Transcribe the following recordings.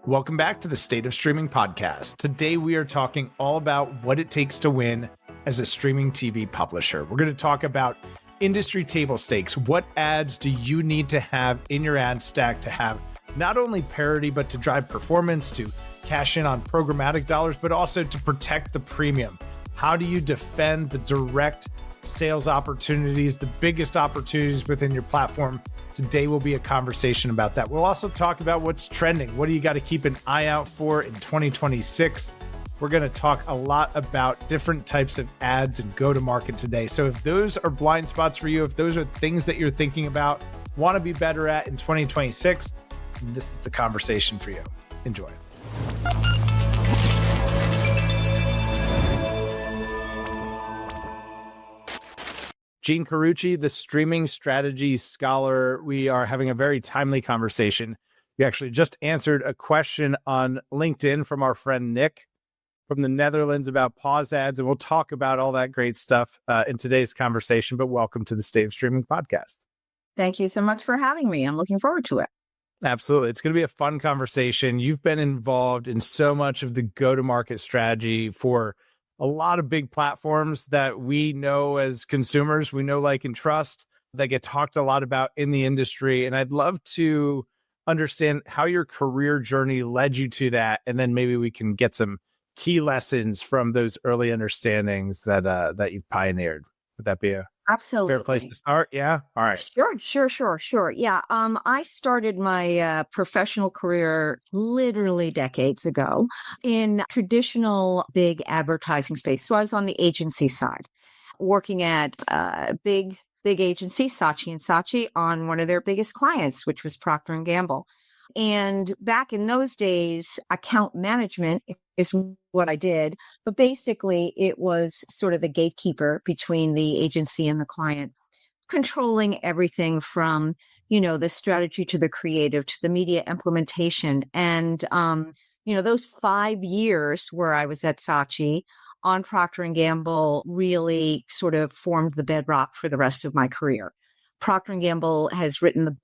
Welcome back to the State of Streaming podcast. Today we are talking all about what it takes to win as a streaming TV publisher. We're going to talk about industry table stakes. What ads do you need to have in your ad stack to have not only parity, but to drive performance, to cash in on programmatic dollars, but also to protect the premium? How do you defend the direct sales opportunities, the biggest opportunities within your platform? Today will be a conversation about that. We'll also talk about what's trending. What do you got to keep an eye out for in 2026? We're going to talk a lot about different types of ads and go-to-market today. So if those are blind spots for you, if those are things that you're thinking about, want to be better at in 2026, this is the conversation for you. Enjoy. Jean Carucci, the streaming strategy scholar. We are having a very timely conversation. We actually just answered a question on LinkedIn from our friend Nick from the Netherlands about pause ads, and we'll talk about all that great stuff in today's conversation. But welcome to the State of Streaming podcast. Thank you so much for having me. I'm looking forward to it. Absolutely. It's going to be a fun conversation. You've been involved in so much of the go-to-market strategy for a lot of big platforms that we know as consumers, we know, like, and trust, that get talked a lot about in the industry. And I'd love to understand how your career journey led you to that. And then maybe we can get some key lessons from those early understandings that you've pioneered. Would that be a Absolutely fair place to start? Yeah. All right. Sure. Yeah. I started my professional career literally decades ago in traditional big advertising space. So I was on the agency side, working at big agency, Saatchi & Saatchi, on one of their biggest clients, which was Procter & Gamble. And back in those days, account management is what I did. But basically, it was sort of the gatekeeper between the agency and the client, controlling everything from, the strategy to the creative to the media implementation. And, those 5 years where I was at Saatchi on Procter & Gamble really sort of formed the bedrock for the rest of my career. Procter & Gamble has written the book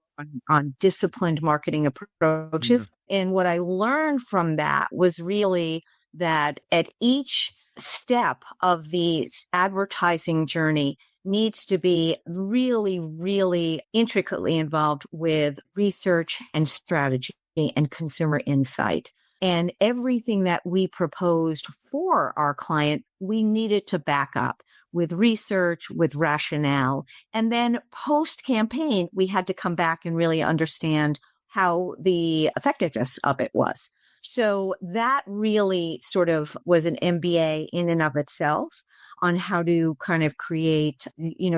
on disciplined marketing approaches. Mm-hmm. And what I learned from that was really that at each step of the advertising journey needs to be really, really intricately involved with research and strategy and consumer insight. And everything that we proposed for our client, we needed to back up with research, with rationale. And then post-campaign, we had to come back and really understand how the effectiveness of it was. So that really sort of was an MBA in and of itself on how to kind of create,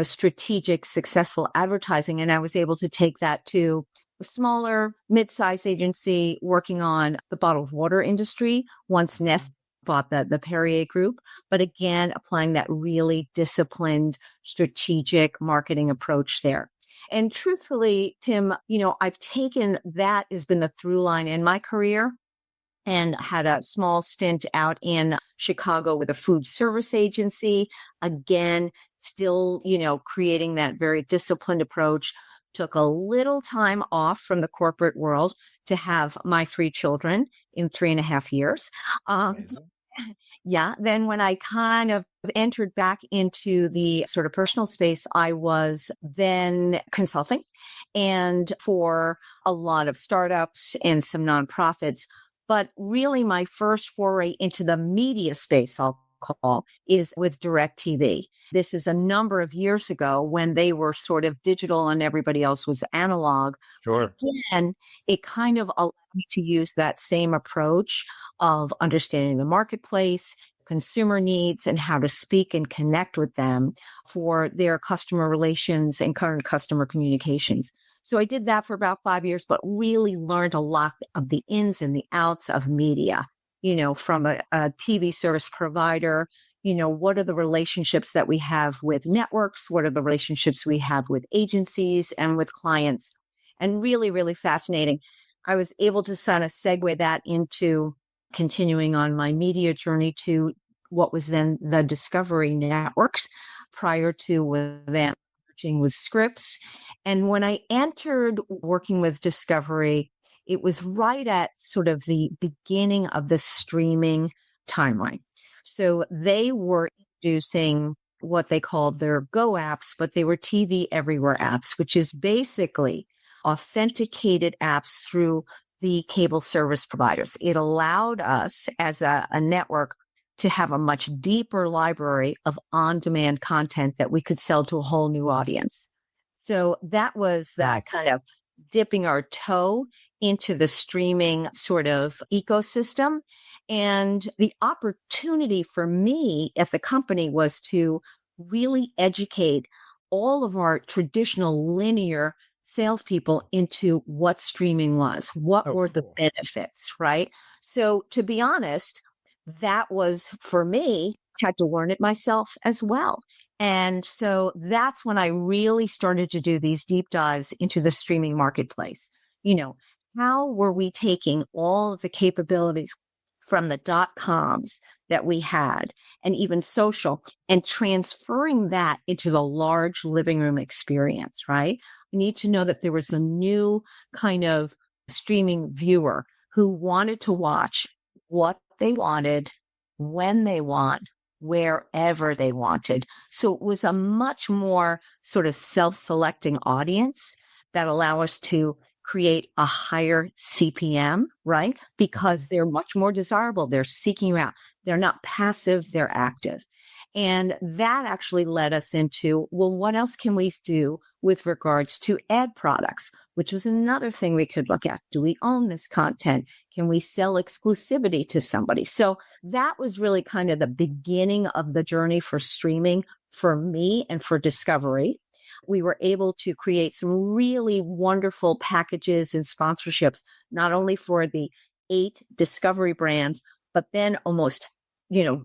strategic, successful advertising. And I was able to take that to a smaller, mid-sized agency working on the bottled water industry once Nest bought the Perrier group, but again, applying that really disciplined, strategic marketing approach there. And truthfully, Tim, I've taken that has been the through line in my career, and had a small stint out in Chicago with a food service agency. Again, still, creating that very disciplined approach. Took a little time off from the corporate world to have my 3 children in 3.5 years. Yeah. Then when I kind of entered back into the sort of personal space, I was then consulting and for a lot of startups and some nonprofits. But really my first foray into the media space, I'll call, is with DirecTV. This is a number of years ago when they were sort of digital and everybody else was analog. Sure. And it kind of allowed me to use that same approach of understanding the marketplace, consumer needs, and how to speak and connect with them for their customer relations and current customer communications. So I did that for about 5 years, but really learned a lot of the ins and the outs of media, from a TV service provider. What are the relationships that we have with networks? What are the relationships we have with agencies and with clients? And really, really fascinating. I was able to kind of segue that into continuing on my media journey to what was then the Discovery networks prior to with them working with Scripps. And when I entered working with Discovery, it was right at sort of the beginning of the streaming timeline. So they were introducing what they called their Go apps, but they were TV Everywhere apps, which is basically authenticated apps through the cable service providers. It allowed us as a network to have a much deeper library of on-demand content that we could sell to a whole new audience. So that was that kind of dipping our toe into the streaming sort of ecosystem. And the opportunity for me at the company was to really educate all of our traditional linear salespeople into what streaming was, what were the benefits, right? So to be honest, that was for me, had to learn it myself as well. And so that's when I really started to do these deep dives into the streaming marketplace. How were we taking all of the capabilities from the .coms that we had and even social and transferring that into the large living room experience, right? We need to know that there was a new kind of streaming viewer who wanted to watch what they wanted, when they want, wherever they wanted. So it was a much more sort of self-selecting audience that allow us to create a higher CPM, right? Because they're much more desirable. They're seeking you out. They're not passive, they're active. And that actually led us into, well, what else can we do with regards to ad products, which was another thing we could look at. Do we own this content? Can we sell exclusivity to somebody? So that was really kind of the beginning of the journey for streaming for me and for Discovery. We were able to create some really wonderful packages and sponsorships, not only for the 8 Discovery brands, but then almost,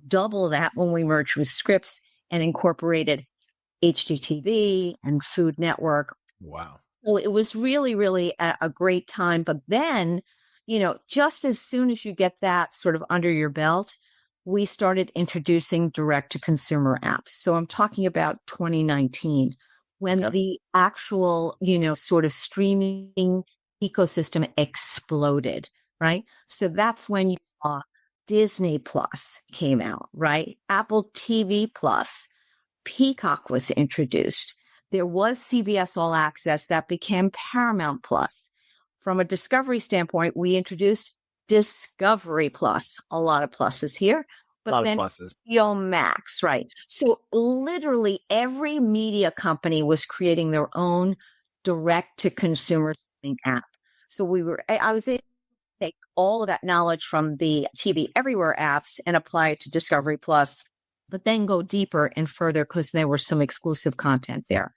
double that when we merged with Scripps and incorporated HGTV and Food Network. Wow. So it was really, really a great time. But then, just as soon as you get that sort of under your belt, we started introducing direct to consumer apps. So I'm talking about 2019. When the actual, sort of streaming ecosystem exploded, right? So that's when you saw Disney Plus came out, right? Apple TV Plus, Peacock was introduced. There was CBS All Access that became Paramount Plus. From a Discovery standpoint, we introduced Discovery Plus, a lot of pluses here. But then HBO Max, right? So literally every media company was creating their own direct-to-consumer app. So I was able to take all of that knowledge from the TV Everywhere apps and apply it to Discovery Plus, but then go deeper and further because there was some exclusive content there.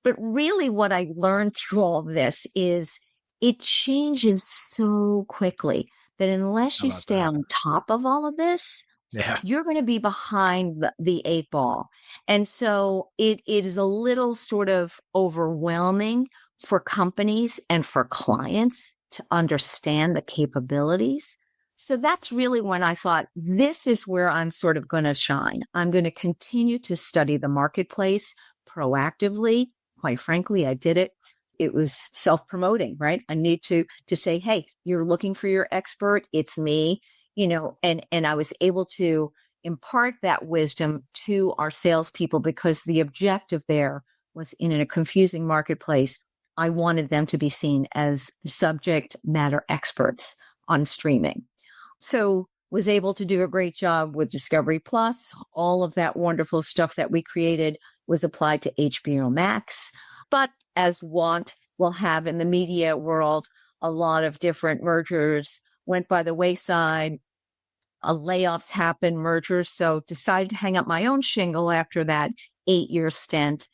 But really what I learned through all of this is it changes so quickly that unless you stay on top of all of this, you're going to be behind the 8 ball. And so it is a little sort of overwhelming for companies and for clients to understand the capabilities. So that's really when I thought, this is where I'm sort of going to shine. I'm going to continue to study the marketplace proactively. Quite frankly, I did it. It was self-promoting, right? I need to say, hey, you're looking for your expert. It's me. And I was able to impart that wisdom to our salespeople because the objective there was in a confusing marketplace. I wanted them to be seen as subject matter experts on streaming. So was able to do a great job with Discovery Plus. All of that wonderful stuff that we created was applied to HBO Max. But as want will have in the media world, a lot of different mergers went by the wayside. Layoffs happened, mergers. So decided to hang up my own shingle after that 8-year stint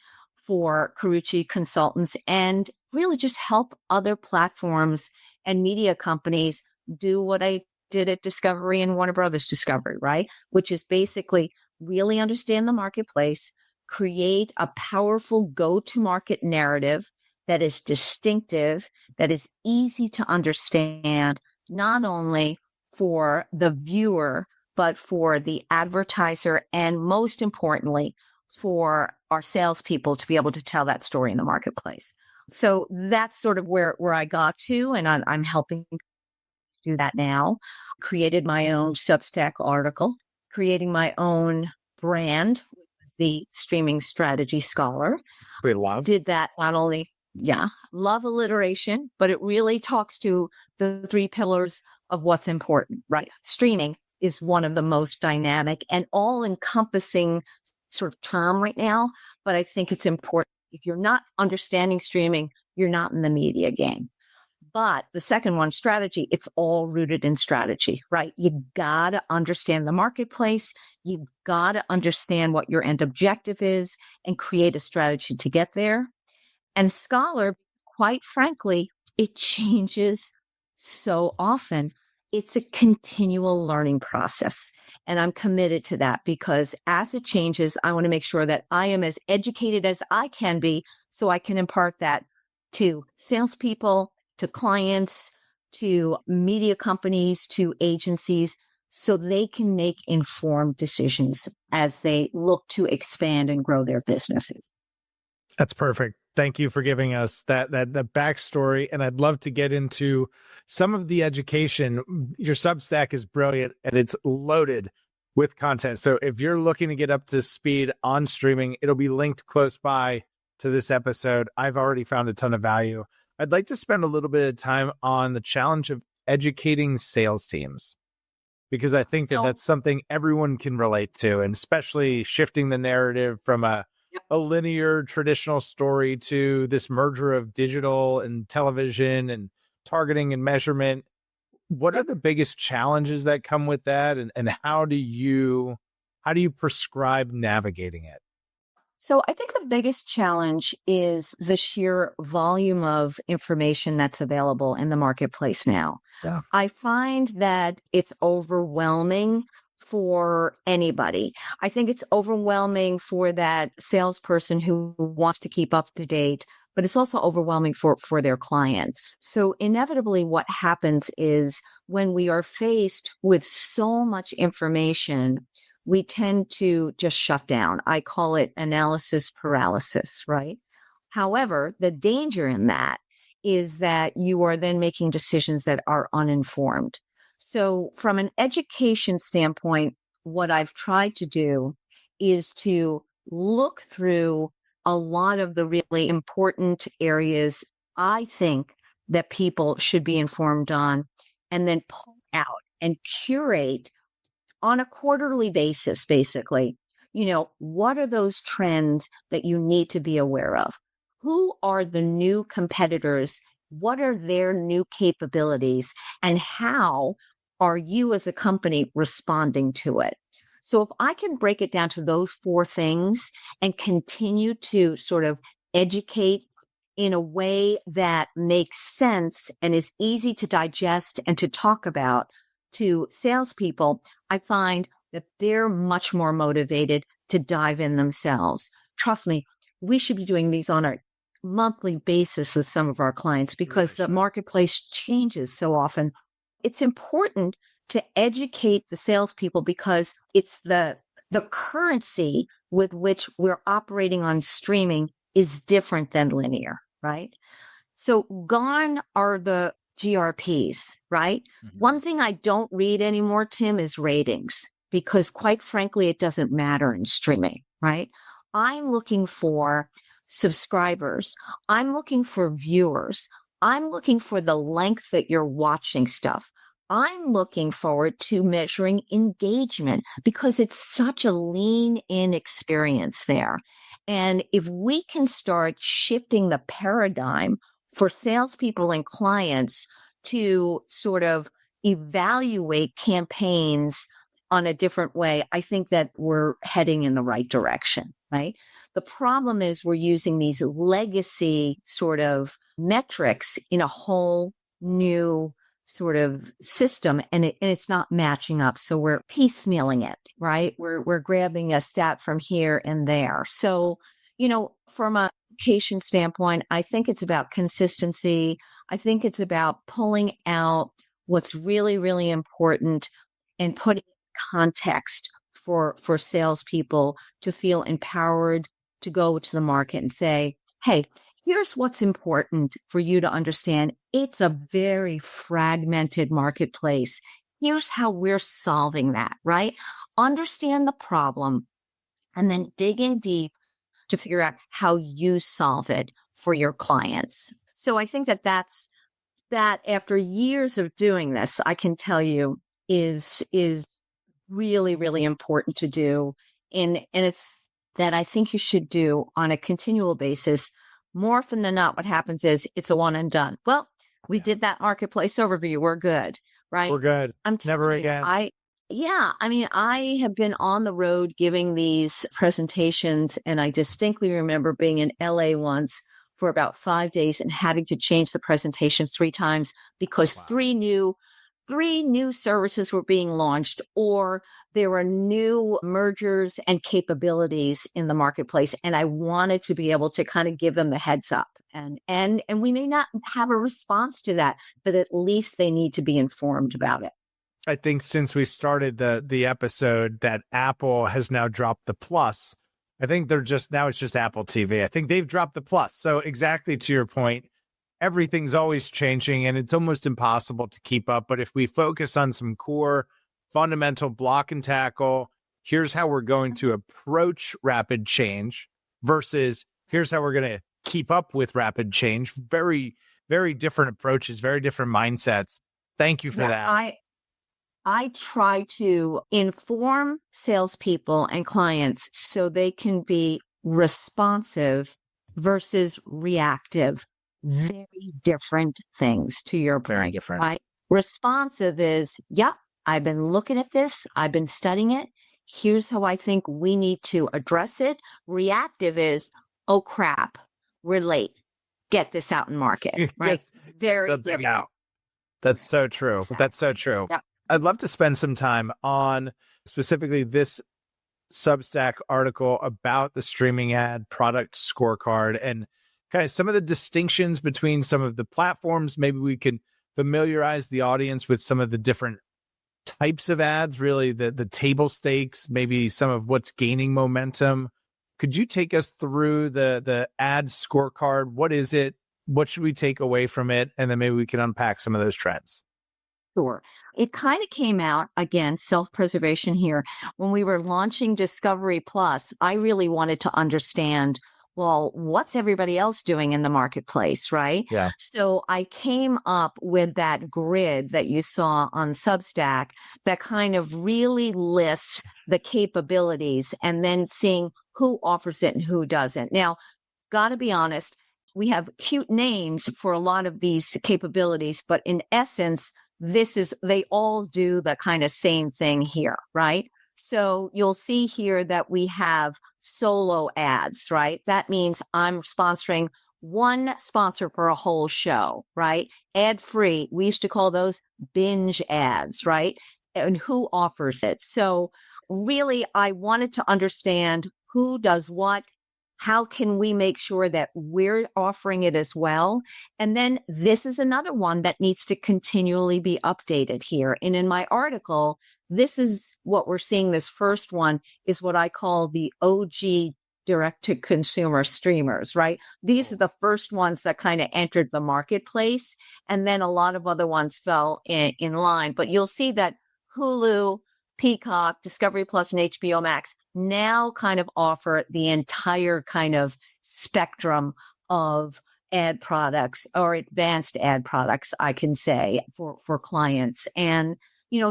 for Carucci Consultants and really just help other platforms and media companies do what I did at Discovery and Warner Brothers Discovery, right? Which is basically really understand the marketplace, create a powerful go-to-market narrative that is distinctive, that is easy to understand, not only for the viewer, but for the advertiser, and most importantly, for our salespeople to be able to tell that story in the marketplace. So that's sort of where I got to, and I'm helping do that now. Created my own Substack article, creating my own brand, the Streaming Strategy Scholar. We love. Did that not only, love alliteration, but it really talks to the three pillars of what's important, right? Streaming is one of the most dynamic and all-encompassing sort of term right now, but I think it's important. If you're not understanding streaming, you're not in the media game. But the second one, strategy, it's all rooted in strategy, right? You got to understand the marketplace. You got to understand what your end objective is and create a strategy to get there. And Scholar, quite frankly, it changes so often. It's a continual learning process. And I'm committed to that because as it changes, I want to make sure that I am as educated as I can be so I can impart that to salespeople, to clients, to media companies, to agencies, so they can make informed decisions as they look to expand and grow their businesses. That's perfect. Thank you for giving us that backstory. And I'd love to get into some of the education. Your Substack is brilliant and it's loaded with content. So if you're looking to get up to speed on streaming, it'll be linked close by to this episode. I've already found a ton of value. I'd like to spend a little bit of time on the challenge of educating sales teams, because I think that that's something everyone can relate to, and especially shifting the narrative from a linear traditional story to this merger of digital and television and targeting and measurement. What are the biggest challenges that come with that? And how do you prescribe navigating it? So I think the biggest challenge is the sheer volume of information that's available in the marketplace now. Yeah. I find that it's overwhelming for anybody. I think it's overwhelming for that salesperson who wants to keep up to date, but it's also overwhelming for their clients. So inevitably what happens is when we are faced with so much information, we tend to just shut down. I call it analysis paralysis, right? However, the danger in that is that you are then making decisions that are uninformed. So from an education standpoint, what I've tried to do is to look through a lot of the really important areas I think that people should be informed on, and then pull out and curate on a quarterly basis, basically, what are those trends that you need to be aware of? Who are the new competitors? What are their new capabilities? And how are you as a company responding to it? So if I can break it down to those four things and continue to sort of educate in a way that makes sense and is easy to digest and to talk about to salespeople, I find that they're much more motivated to dive in themselves. Trust me, we should be doing these on a monthly basis with some of our clients because the marketplace changes so often. It's important to educate the salespeople because it's the currency with which we're operating on streaming is different than linear, right? So gone are the GRPs, right? Mm-hmm. One thing I don't read anymore, Tim, is ratings, because quite frankly, it doesn't matter in streaming, right? I'm looking for subscribers. I'm looking for viewers. I'm looking for the length that you're watching stuff. I'm looking forward to measuring engagement because it's such a lean in experience there. And if we can start shifting the paradigm for salespeople and clients to sort of evaluate campaigns on a different way, I think that we're heading in the right direction, right? The problem is we're using these legacy sort of metrics in a whole new sort of system, and it's not matching up. So we're piecemealing it, right? We're grabbing a stat from here and there. So, from a education standpoint, I think it's about consistency. I think it's about pulling out what's really, really important and putting context for salespeople to feel empowered to go to the market and say, hey, Here's what's important for you to understand. It's a very fragmented marketplace. Here's how we're solving that, right? Understand the problem and then dig in deep to figure out how you solve it for your clients. So I think that after years of doing this, I can tell you is really, really important to do. And it's that I think you should do on a continual basis. More often than not, what happens is it's a one and done. Well, we did that marketplace overview. We're good, right? We're good. I'm Never telling you, again. I have been on the road giving these presentations, and I distinctly remember being in LA once for about 5 days and having to change the presentation 3 times because three new services were being launched, or there were new mergers and capabilities in the marketplace. And I wanted to be able to kind of give them the heads up. And we may not have a response to that, but at least they need to be informed about it. I think since we started the episode that Apple has now dropped the plus. I think it's just Apple TV. I think they've dropped the plus. So exactly to your point, everything's always changing and it's almost impossible to keep up. But if we focus on some core fundamental block and tackle, here's how we're going to approach rapid change versus here's how we're going to keep up with rapid change. Very, very different approaches, very different mindsets. Thank you for that. I try to inform salespeople and clients so they can be responsive versus reactive. Very different things, to your point. Very different. Right? Responsive is, yep, I've been looking at this. I've been studying it. Here's how I think we need to address it. Reactive is, oh crap, we're late. Get this out in market. Right? Very different. Out. That's so true. Exactly. That's so true. Yep. I'd love to spend some time on specifically this Substack article about the streaming ad product scorecard and kind of some of the distinctions between some of the platforms. Maybe we can familiarize the audience with some of the different types of ads, really the table stakes, maybe some of what's gaining momentum. Could you take us through the ad scorecard? What is it? What should we take away from it? And then maybe we can unpack some of those trends. Sure. It kind of came out, again, self-preservation here. When we were launching Discovery Plus, I really wanted to understand, well, what's everybody else doing in the marketplace, right? Yeah. So I came up with that grid that you saw on Substack that kind of really lists the capabilities and then seeing who offers it and who doesn't. Now, got to be honest, we have cute names for a lot of these capabilities, but in essence, they all do the kind of same thing here, right? So you'll see here that we have solo ads, right? That means I'm sponsoring one sponsor for a whole show, right? Ad free. We used to call those binge ads, right? And who offers it? So really, I wanted to understand who does what. How can we make sure that we're offering it as well? And then this is another one that needs to continually be updated here. And in my article, this is what we're seeing. This first one is what I call the OG direct-to-consumer streamers, right? These are the first ones that kind of entered the marketplace. And then a lot of other ones fell in line. But you'll see that Hulu, Peacock, Discovery Plus, and HBO Max now kind of offer the entire kind of spectrum of ad products or advanced ad products, I can say, for clients. And,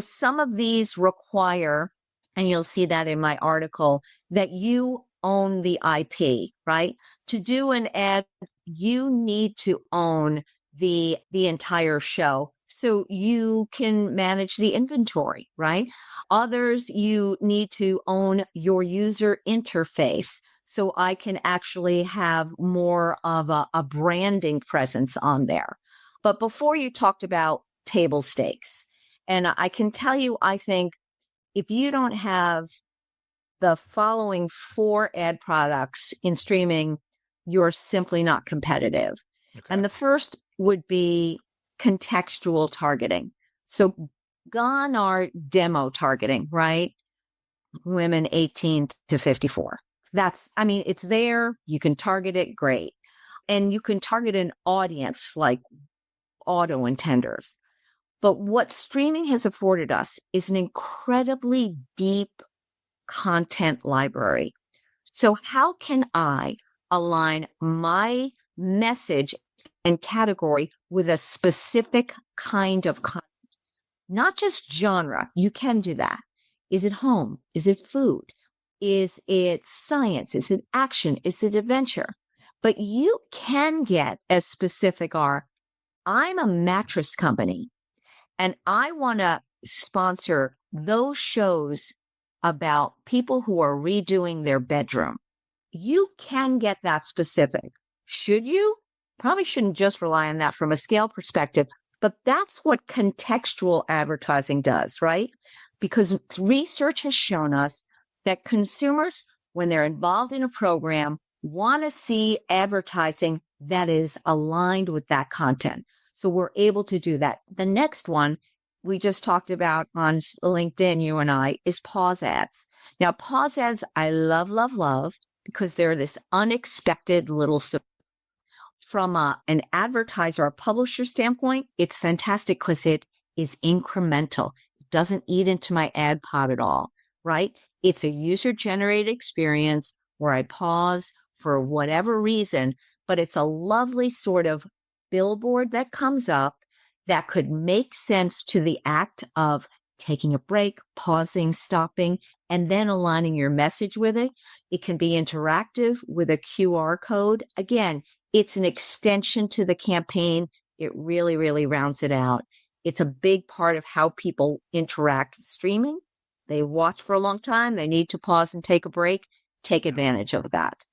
some of these require, and you'll see that in my article, that you own the IP, right? To do an ad, you need to own the entire show so you can manage the inventory, right? Others, you need to own your user interface so I can actually have more of a branding presence on there. But before, you talked about table stakes. And I can tell you, I think if you don't have the following 4 ad products in streaming, you're simply not competitive. Okay. And the first would be contextual targeting. So gone are demo targeting, right? Women 18 to 54. It's there. You can target it. Great. And you can target an audience like auto intenders. But what streaming has afforded us is an incredibly deep content library. So how can I align my message and category with a specific kind of content? Not just genre. You can do that. Is it home? Is it food? Is it science? Is it action? Is it adventure? But you can get as specific are, I'm a mattress company and I want to sponsor those shows about people who are redoing their bedroom. You can get that specific. Should you? Probably shouldn't just rely on that from a scale perspective, but that's what contextual advertising does, right? Because research has shown us that consumers, when they're involved in a program, want to see advertising that is aligned with that content. So we're able to do that. The next one we just talked about on LinkedIn, you and I, is pause ads. Now, pause ads, I love, love, love, because they're this unexpected little from an advertiser or publisher standpoint, it's fantastic because it is incremental. It doesn't eat into my ad pod at all, right? It's a user-generated experience where I pause for whatever reason, but it's a lovely sort of billboard that comes up that could make sense to the act of taking a break, pausing, stopping, and then aligning your message with it. It can be interactive with a QR code. Again, it's an extension to the campaign. It really, really rounds it out. It's a big part of how people interact with streaming. They watch for a long time. They need to pause and take a break. Take advantage of that.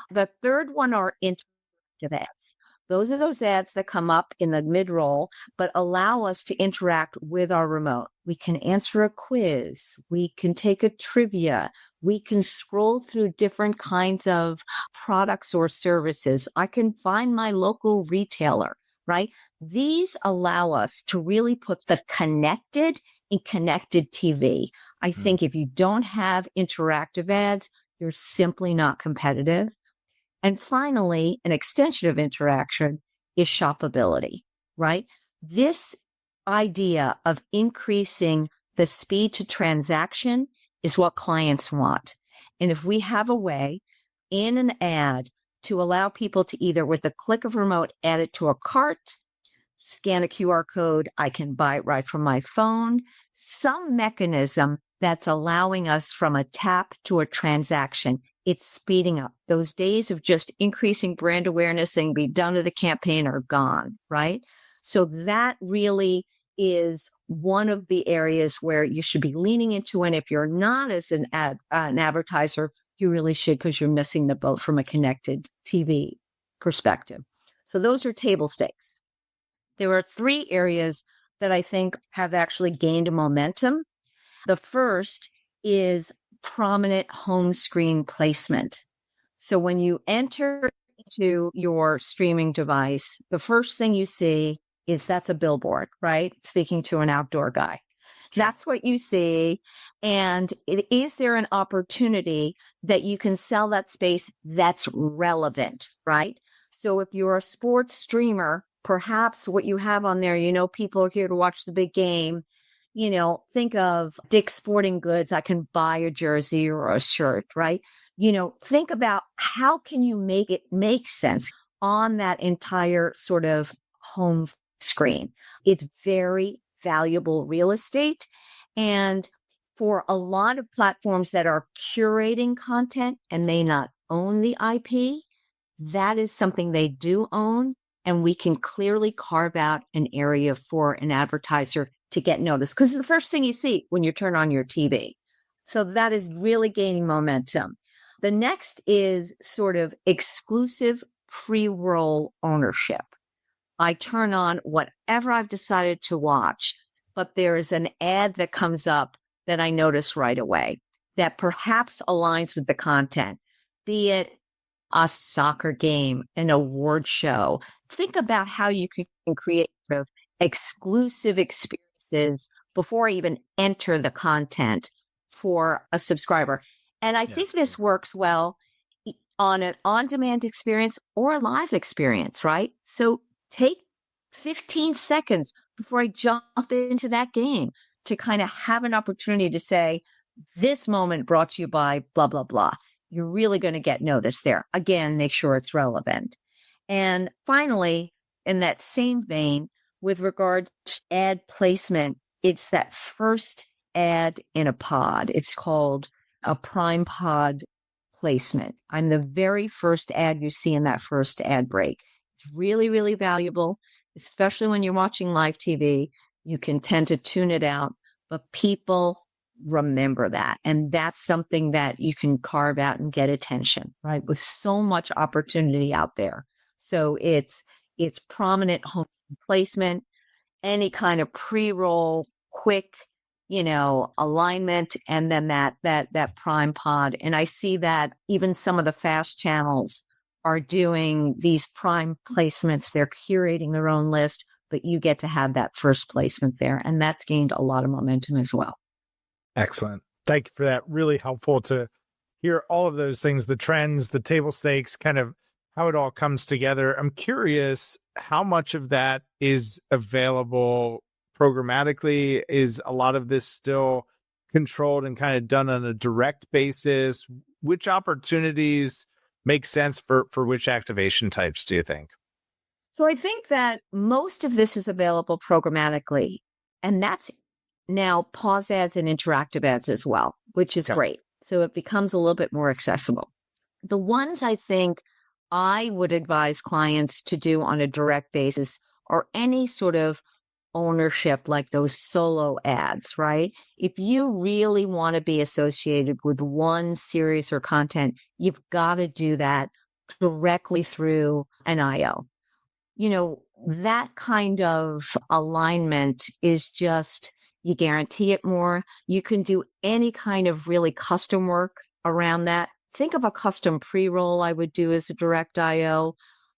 The third one are interactive ads. Those are those ads that come up in the mid-roll, but allow us to interact with our remote. We can answer a quiz. We can take a trivia. We can scroll through different kinds of products or services. I can find my local retailer, right? These allow us to really put the connected in connected TV. I think if you don't have interactive ads, you're simply not competitive. And finally, an extension of interaction is shoppability, right? This idea of increasing the speed to transaction is what clients want. And if we have a way in an ad to allow people to either with a click of remote add it to a cart, scan a QR code, I can buy it right from my phone, some mechanism that's allowing us from a tap to a transaction. It's speeding up. Those days of just increasing brand awareness and be done to the campaign are gone, right? So that really is one of the areas where you should be leaning into. And if you're not as an advertiser, you really should, because you're missing the boat from a connected TV perspective. So those are table stakes. There are three areas that I think have actually gained momentum. The first is prominent home screen placement. So when you enter into your streaming device, the first thing you see is that's a billboard, right? Speaking to an outdoor guy. That's what you see. And is there an opportunity that you can sell that space that's relevant, right? So if you're a sports streamer, perhaps what you have on there, people are here to watch the big game. Think of Dick's Sporting Goods. I can buy a jersey or a shirt, right? Think about how can you make it make sense on that entire sort of home screen. It's very valuable real estate. And for a lot of platforms that are curating content and may not own the IP, that is something they do own. And we can clearly carve out an area for an advertiser to get noticed, because it's the first thing you see when you turn on your TV. So that is really gaining momentum. The next is sort of exclusive pre-roll ownership. I turn on whatever I've decided to watch, but there is an ad that comes up that I notice right away that perhaps aligns with the content, be it a soccer game, an award show. Think about how you can create sort of exclusive experiences before I even enter the content for a subscriber. And I think this works well on an on-demand experience or a live experience, right? So take 15 seconds before I jump into that game to kind of have an opportunity to say, this moment brought to you by blah, blah, blah. You're really going to get noticed there. Again, make sure it's relevant. And finally, in that same vein, with regard to ad placement, it's that first ad in a pod. It's called a prime pod placement. I'm the very first ad you see in that first ad break. It's really, really valuable, especially when you're watching live TV. You can tend to tune it out, but people remember that. And that's something that you can carve out and get attention, right? With so much opportunity out there. So it's prominent home placement, any kind of pre-roll, quick, alignment, and then that prime pod. And I see that even some of the fast channels are doing these prime placements. They're curating their own list, but you get to have that first placement there. And that's gained a lot of momentum as well. Excellent. Thank you for that. Really helpful to hear all of those things, the trends, the table stakes, kind of how it all comes together. I'm curious how much of that is available programmatically. Is a lot of this still controlled and kind of done on a direct basis? Which opportunities make sense for which activation types, do you think? So I think that most of this is available programmatically, and that's now pause ads and interactive ads as well, which is great. So it becomes a little bit more accessible. The ones I think I would advise clients to do on a direct basis are any sort of ownership, like those solo ads, right? If you really want to be associated with one series or content, you've got to do that directly through an IO. That kind of alignment is just, you guarantee it more. You can do any kind of really custom work around that. Think of a custom pre-roll I would do as a direct IO.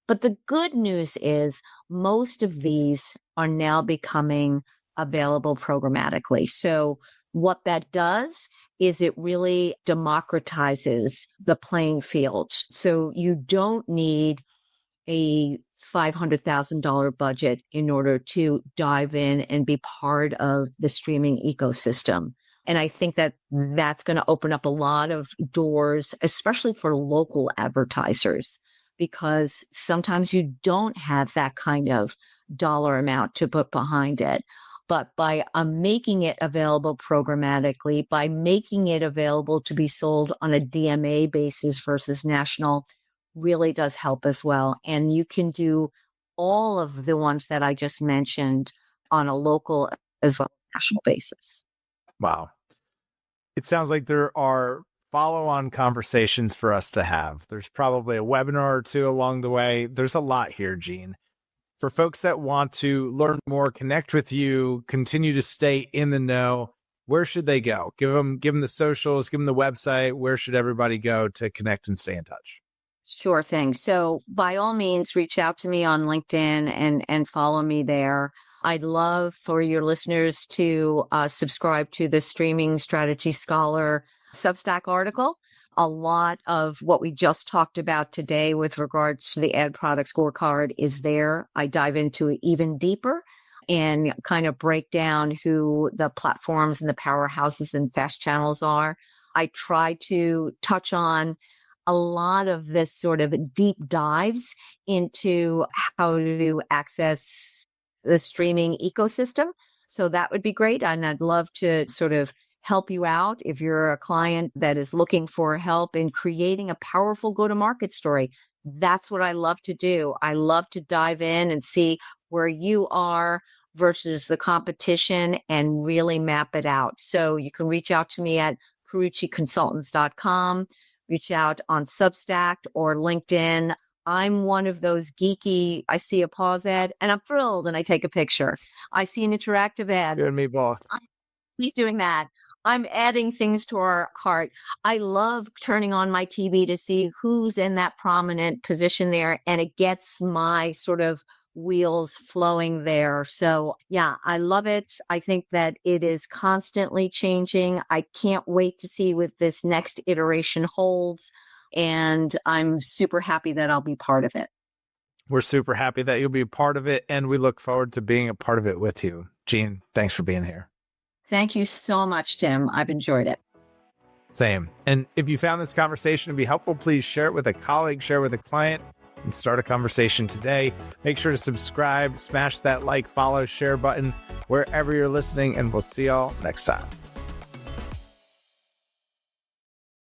But the good news is most of these are now becoming available programmatically. So what that does is it really democratizes the playing field. So you don't need a $500,000 budget in order to dive in and be part of the streaming ecosystem. And I think that that's going to open up a lot of doors, especially for local advertisers, because sometimes you don't have that kind of dollar amount to put behind it. But by making it available programmatically, by making it available to be sold on a DMA basis versus national, really does help as well. And you can do all of the ones that I just mentioned on a local as well as national basis. Wow. It sounds like there are follow-on conversations for us to have. There's probably a webinar or two along the way. There's a lot here, Jean. For folks that want to learn more, connect with you, continue to stay in the know, where should they go? Give them the socials, give them the website. Where should everybody go to connect and stay in touch? Sure thing. So by all means, reach out to me on LinkedIn and follow me there. I'd love for your listeners to subscribe to the Streaming Strategy Scholar Substack article. A lot of what we just talked about today with regards to the ad product scorecard is there. I dive into it even deeper and kind of break down who the platforms and the powerhouses and fast channels are. I try to touch on a lot of this sort of deep dives into how to access the streaming ecosystem. So that would be great. And I'd love to sort of help you out if you're a client that is looking for help in creating a powerful go-to-market story. That's what I love to do. I love to dive in and see where you are versus the competition and really map it out. So you can reach out to me at carucciconsultants.com. Reach out on Substack or LinkedIn. I'm one of those geeky, I see a pause ad and I'm thrilled and I take a picture. I see an interactive ad. You and me both. He's doing that. I'm adding things to our cart. I love turning on my TV to see who's in that prominent position there, and it gets my sort of wheels flowing there. So yeah, I love it. I think that it is constantly changing. I can't wait to see what this next iteration holds. And I'm super happy that I'll be part of it. We're super happy that you'll be a part of it, and we look forward to being a part of it with you. Jean, thanks for being here. Thank you so much, Tim. I've enjoyed it. Same. And if you found this conversation to be helpful, please share it with a colleague, share it with a client, and start a conversation today. Make sure to subscribe, smash that like, follow, share button wherever you're listening, and we'll see y'all next time.